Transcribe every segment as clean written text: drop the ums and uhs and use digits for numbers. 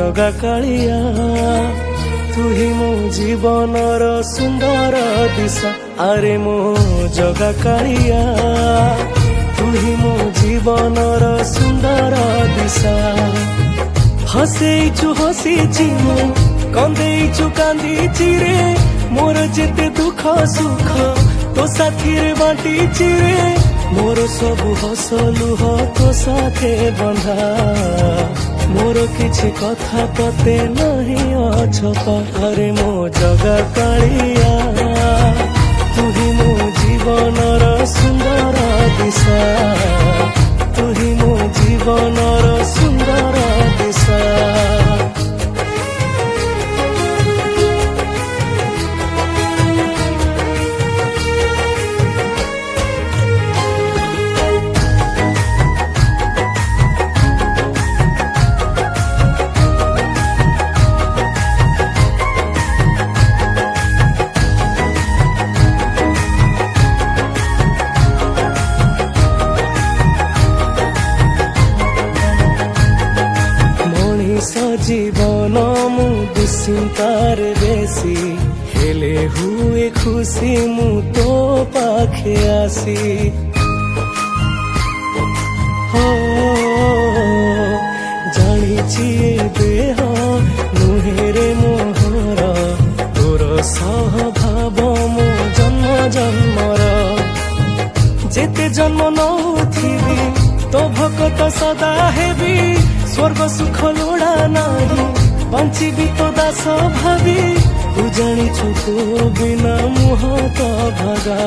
जगा कालिया तू ही मो जीवनर सुंदर दिशा अरे मो जगा कालिया तू ही मो जीवनर सुंदर दिशा हसैचु हसीची मु कंदेचु कांदीची रे मोर जेते दुख सुख तो साथी रे बांटीची रे मोर सबु हस लुह तो साथे बंधा मोर किछि कथा पते नहीं अछपा अरे मो जगा कालिया तू ही मो जीवनर सुंदर दिशा तू ही मो जीवनर सुंदर दिशा जीवन मु दुश्चिंतार बेसी हेले हुए खुशी मु तो पाखे आसी हो जानी देह नुहेरे मोहर तोर सहभाव मो जन्म जन्मर जेते जन्म नौथिबी तो भकत सदा हेबी स्वर्ग सुख लोड़ा नाही बंचिबी तो दास भावी तू जानिछु तो बिना मुह तो भगा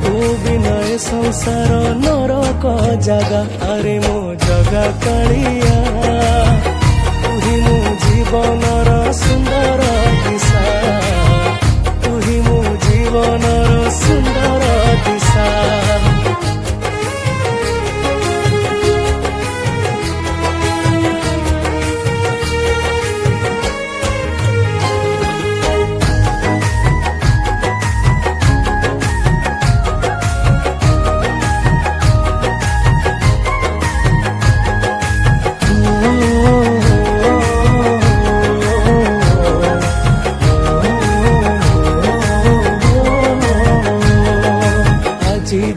तो बिना ए संसार नरक जागा अरे मो जगा कालिया तू ही मो जीवनर सुंदर दिशा तू ही मो जीवनर सुंदर दिशा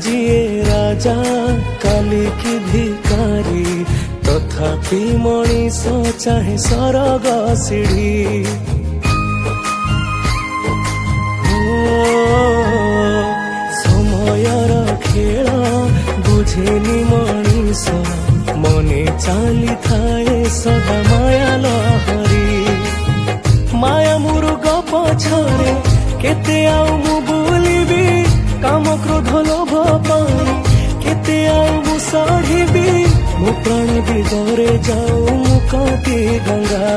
जिए राजा काली की भिकारी तथापि मनीष चाहे सरग सीढ़ी समयर खेल बुझेनी मनीष मने चाली थाए सदा माया लहरी माया मुरुग पछरे केते आउ मु बुलिबी काम क्रोध लोभ पाई केते आउ साढ़ी मु प्राण दिगरे जाऊ मुकाती गंगा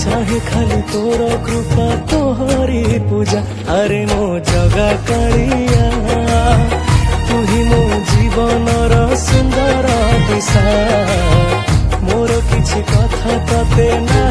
चाहे खाली तोर कृपा तोहरी पूजा अरे मो जगा कालिया तू ही मो जीवनर सुंदर दिशा मोर किछि कथा तते ना